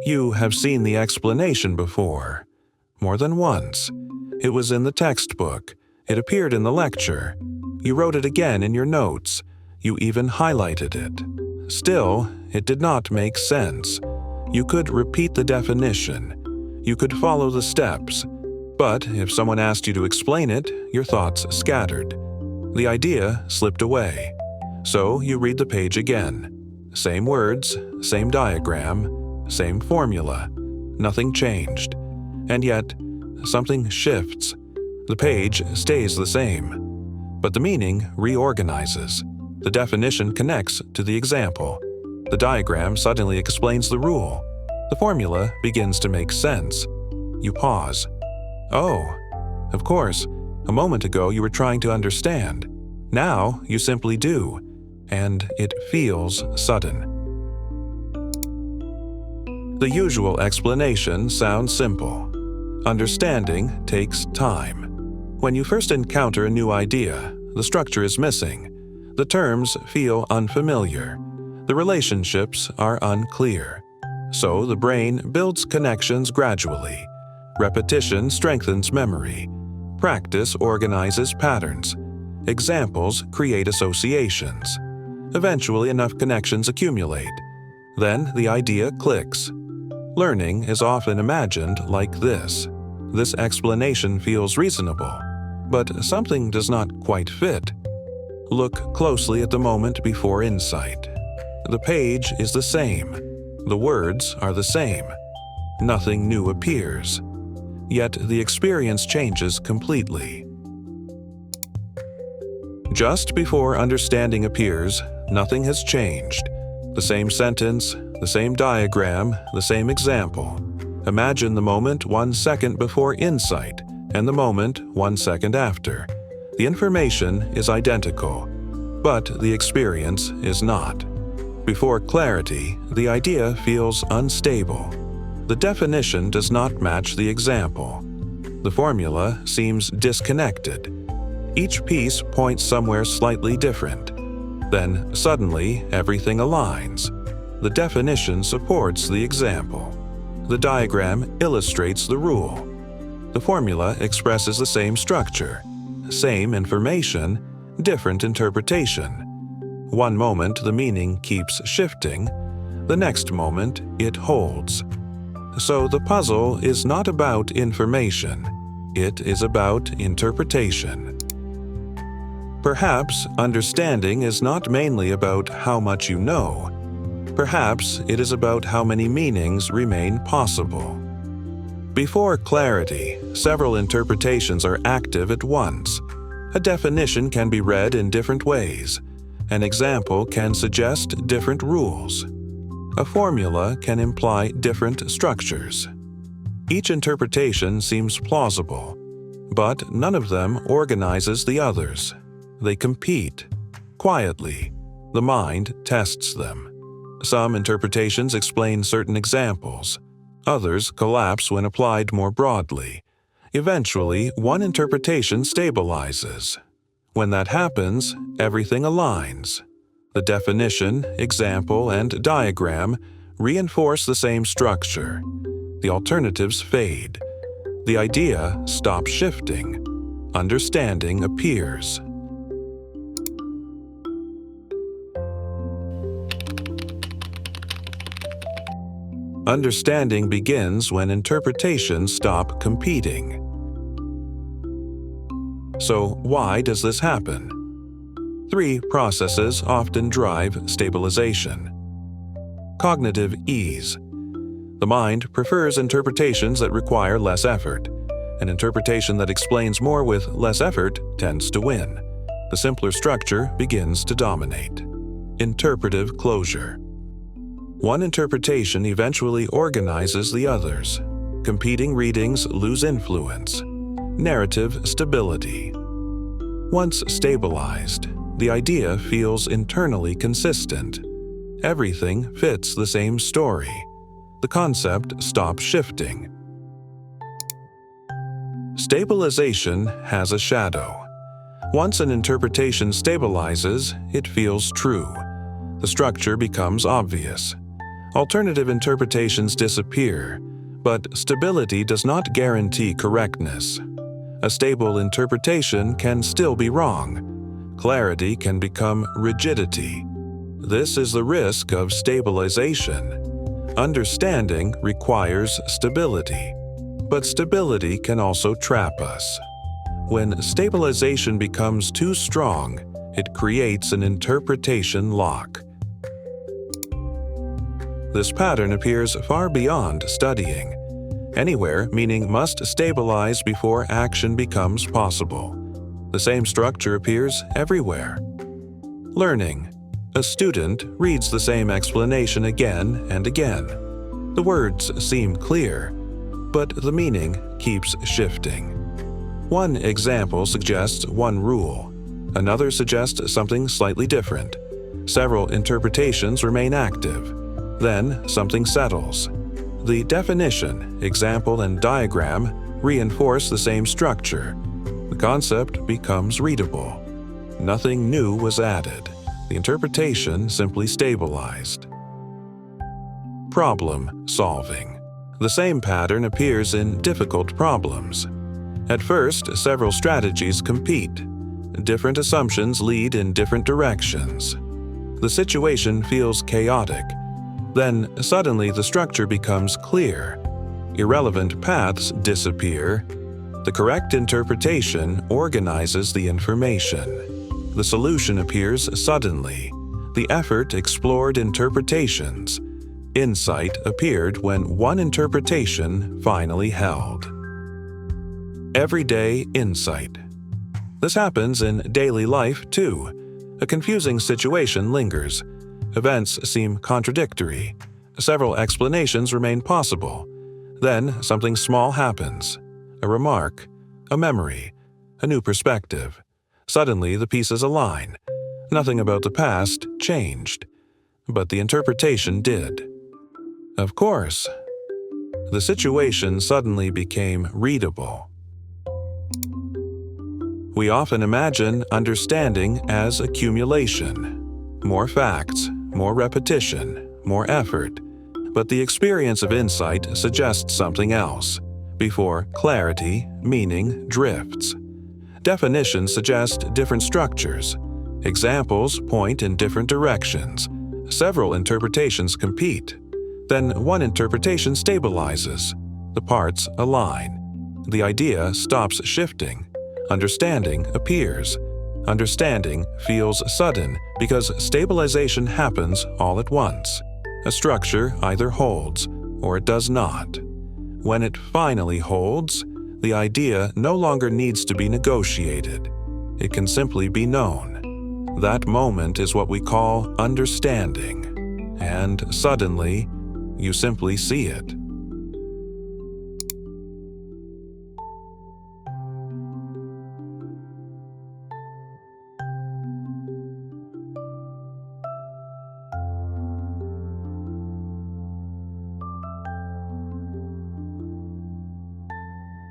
You have seen the explanation before. More than once. It was in the textbook. It appeared in the lecture. You wrote it again in your notes. You even highlighted it. Still, it did not make sense. You could repeat the definition. You could follow the steps. But if someone asked you to explain it, your thoughts scattered. The idea slipped away. So you read the page again. Same words, same diagram, same formula. Nothing changed. And yet, something shifts. The page stays the same. But the meaning reorganizes. The definition connects to the example. The diagram suddenly explains the rule. The formula begins to make sense. You pause. Oh, of course, a moment ago you were trying to understand. Now you simply do, and it feels sudden. The usual explanation sounds simple. Understanding takes time. When you first encounter a new idea, the structure is missing. The terms feel unfamiliar. The relationships are unclear. So the brain builds connections gradually. Repetition strengthens memory. Practice organizes patterns. Examples create associations. Eventually, enough connections accumulate. Then the idea clicks. Learning is often imagined like this. This explanation feels reasonable, but something does not quite fit. Look closely at the moment before insight. The page is the same. The words are the same. Nothing new appears. Yet the experience changes completely. Just before understanding appears, nothing has changed. The same sentence, the same diagram, the same example. Imagine the moment 1 second before insight and the moment 1 second after. The information is identical, but the experience is not. Before clarity, the idea feels unstable. The definition does not match the example. The formula seems disconnected. Each piece points somewhere slightly different. Then, suddenly, everything aligns. The definition supports the example. The diagram illustrates the rule. The formula expresses the same structure. Same information, different interpretation. One moment the meaning keeps shifting. The next moment it holds. So the puzzle is not about information. It is about interpretation. Perhaps understanding is not mainly about how much you know. Perhaps it is about how many meanings remain possible. Before clarity, several interpretations are active at once. A definition can be read in different ways. An example can suggest different rules. A formula can imply different structures. Each interpretation seems plausible, but none of them organizes the others. They compete. Quietly, the mind tests them. Some interpretations explain certain examples. Others collapse when applied more broadly. Eventually, one interpretation stabilizes. When that happens, everything aligns. The definition, example, and diagram reinforce the same structure. The alternatives fade. The idea stops shifting. Understanding appears. Understanding begins when interpretations stop competing. So, why does this happen? 3 processes often drive stabilization. Cognitive ease. The mind prefers interpretations that require less effort. An interpretation that explains more with less effort tends to win. The simpler structure begins to dominate. Interpretive closure. One interpretation eventually organizes the others. Competing readings lose influence. Narrative stability. Once stabilized, the idea feels internally consistent. Everything fits the same story. The concept stops shifting. Stabilization has a shadow. Once an interpretation stabilizes, it feels true. The structure becomes obvious. Alternative interpretations disappear, but stability does not guarantee correctness. A stable interpretation can still be wrong. Clarity can become rigidity. This is the risk of stabilization. Understanding requires stability, but stability can also trap us. When stabilization becomes too strong, it creates an interpretation lock. This pattern appears far beyond studying. Anywhere meaning must stabilize before action becomes possible. The same structure appears everywhere. Learning. A student reads the same explanation again and again. The words seem clear, but the meaning keeps shifting. One example suggests one rule. Another suggests something slightly different. Several interpretations remain active. Then something settles. The definition, example, and diagram reinforce the same structure. The concept becomes readable. Nothing new was added. The interpretation simply stabilized. Problem solving. The same pattern appears in difficult problems. At first, several strategies compete. Different assumptions lead in different directions. The situation feels chaotic. Then, suddenly, the structure becomes clear. Irrelevant paths disappear. The correct interpretation organizes the information. The solution appears suddenly. The effort explored interpretations. Insight appeared when one interpretation finally held. Everyday insight. This happens in daily life, too. A confusing situation lingers. Events seem contradictory. Several explanations remain possible. Then something small happens. A remark, a memory, a new perspective. Suddenly the pieces align. Nothing about the past changed, but the interpretation did. Of course, the situation suddenly became readable. We often imagine understanding as accumulation. More facts, more repetition, more effort. But the experience of insight suggests something else. Before clarity, meaning drifts. Definitions suggest different structures. Examples point in different directions. Several interpretations compete. Then one interpretation stabilizes. The parts align. The idea stops shifting. Understanding appears. Understanding feels sudden because stabilization happens all at once. A structure either holds or it does not. When it finally holds, the idea no longer needs to be negotiated. It can simply be known. That moment is what we call understanding. And suddenly, you simply see it.